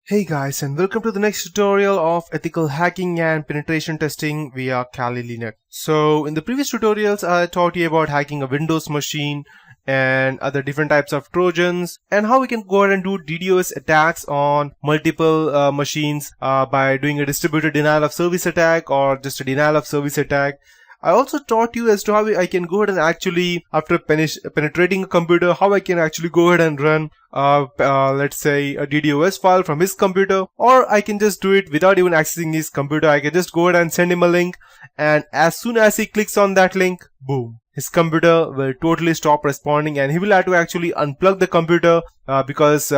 Hey guys, and welcome to the next tutorial of ethical hacking and penetration testing via Kali Linux. So in the previous tutorials I taught you about hacking a Windows machine and other different types of Trojans and how we can go ahead and do DDoS attacks on multiple machines by doing a distributed denial of service attack or just a denial of service attack. I also taught you as to how I can go ahead and actually, after penetrating a computer, how I can actually go ahead and run, let's say, a DDoS file from his computer, or I can just do it without even accessing his computer. I can just go ahead and send him a link, and as soon as he clicks on that link, boom, his computer will totally stop responding, and he will have to actually unplug the computer because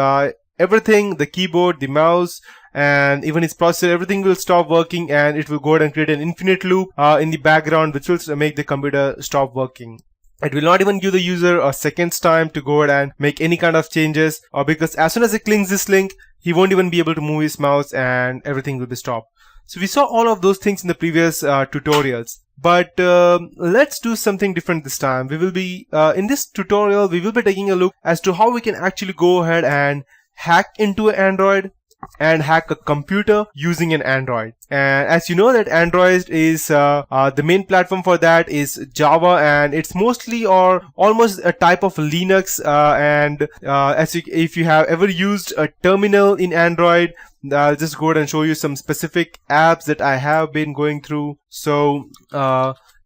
everything, the keyboard, the mouse, and even its processor, everything will stop working, and it will go ahead and create an infinite loop in the background which will make the computer stop working. It will not even give the user a second's time to go ahead and make any kind of changes, because as soon as he clicks this link, he won't even be able to move his mouse and everything will be stopped. So we saw all of those things in the previous tutorials. But let's do something different this time. We will be, in this tutorial, we will be taking a look as to how we can actually go ahead and hack into Android and hack a computer using an Android. And as you know that Android is the main platform for that is Java, and it's mostly or almost a type of Linux, and if you have ever used a terminal in Android, I'll just go ahead and show you some specific apps that I have been going through. So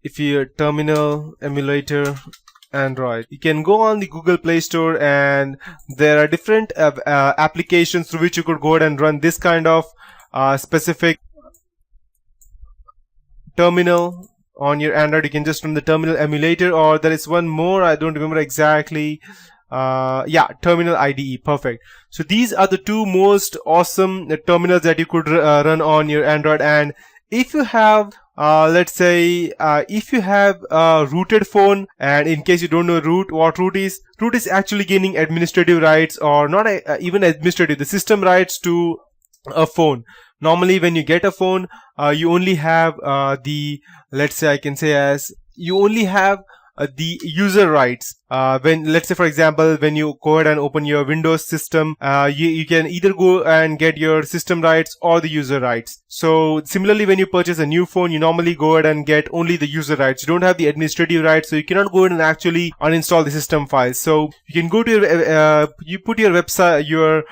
if you terminal emulator Android, you can go on the Google Play Store, and there are different applications through which you could go ahead and run this kind of specific terminal on your Android. You can just run the terminal emulator, or there is one more, I don't remember exactly. Yeah, terminal IDE. Perfect. So these are the two most awesome terminals that you could run on your Android. And if you have let's say if you have a rooted phone, and in case you don't know what root is actually gaining administrative rights, or not even administrative, the system rights to a phone. Normally when you get a phone, you only have let's say I can say as you only have the user rights. When, let's say for example, when you go ahead and open your Windows system, you can either go and get your system rights or the user rights. So similarly, when you purchase a new phone, you normally go ahead and get only the user rights. You don't have the administrative rights, so you cannot go ahead and actually uninstall the system files. So you can go to your you put your website, your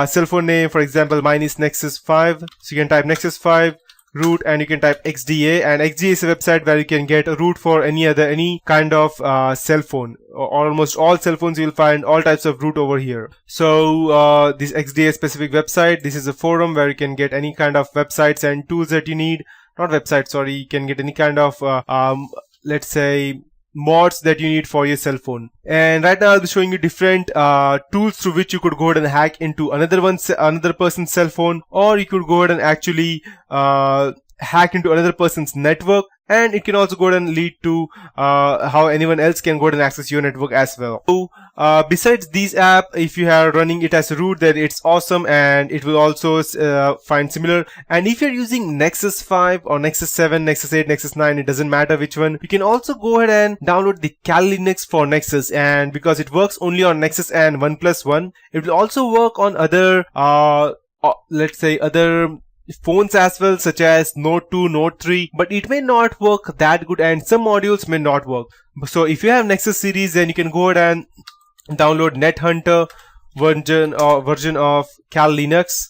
cell phone name. For example, mine is Nexus 5, so you can type Nexus 5 root, and you can type XDA, and XDA is a website where you can get a root for any kind of cell phone. Almost all cell phones you will find all types of root over here. So this XDA specific website, this is a forum where you can get any kind of websites and tools that you need. Not websites, sorry, you can get any kind of let's say mods that you need for your cell phone. And right now I'll be showing you different tools through which you could go ahead and hack into another person's cell phone, or you could go ahead and actually hack into another person's network, and it can also go ahead and lead to how anyone else can go ahead and access your network as well. So besides these apps, if you are running it as a root, then it's awesome, and it will also find similar. And if you're using Nexus 5 or Nexus 7, Nexus 8, Nexus 9, it doesn't matter which one, you can also go ahead and download the Kali Linux for Nexus. And because it works only on Nexus and OnePlus 1, it will also work on other let's say other phones as well, such as Note 2, Note 3, but it may not work that good, and some modules may not work. So if you have Nexus series, then you can go ahead and download NetHunter version of Kali Linux,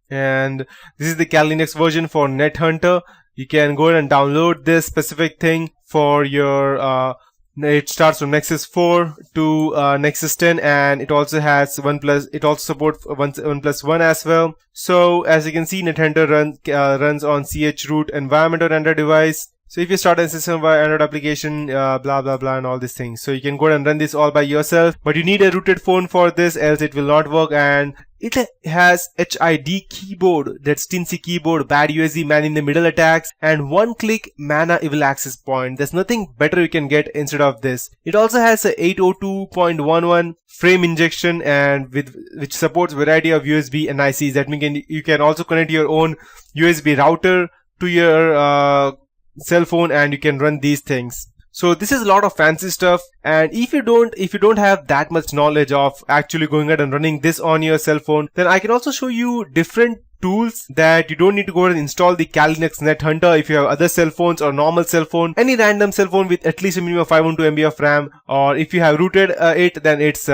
and this is the Kali Linux version for NetHunter. You can go ahead and download this specific thing for your it starts from Nexus 4 to Nexus 10, and it also has it also supports OnePlus 1 as well. So as you can see, NetHunter runs on chroot environment on Android device. So if you start a system via Android application, blah blah blah and all these things. So you can go ahead and run this all by yourself, but you need a rooted phone for this, else it will not work. And it has HID keyboard, that's Teensy keyboard, bad USB man in the middle attacks, and one click mana evil access point. There's nothing better you can get instead of this. It also has a 802.11 frame injection, and which supports variety of USB and ICs. That means you can also connect your own USB router to your cell phone, and you can run these things. So this is a lot of fancy stuff, and if you don't have that much knowledge of actually going ahead and running this on your cell phone, then I can also show you different tools that you don't need to go and install the Kali Linux Net Hunter if you have other cell phones or normal cell phone, any random cell phone with at least a minimum of 512 MB of RAM, or if you have rooted it, then it's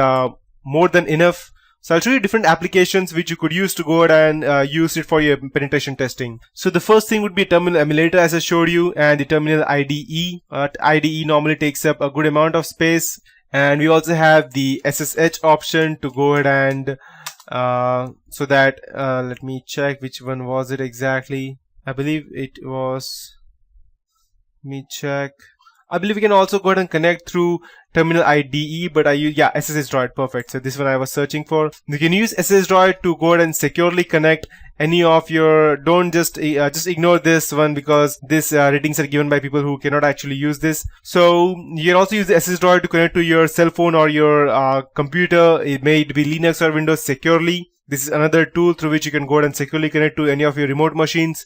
more than enough. So I'll show you different applications which you could use to go ahead and use it for your penetration testing. So the first thing would be a terminal emulator, as I showed you, and the terminal IDE. IDE normally takes up a good amount of space, and we also have the SSH option to go ahead and so that let me check which one was it exactly. I believe it was, let me check. I believe we can also go ahead and connect through terminal IDE, but I use, yeah, SSH Droid, perfect. So this one I was searching for. You can use SSH Droid to go ahead and securely connect any of your, don't just ignore this one, because this ratings are given by people who cannot actually use this. So you can also use the SSH Droid to connect to your cell phone or your computer. It may be Linux or Windows securely. This is another tool through which you can go ahead and securely connect to any of your remote machines.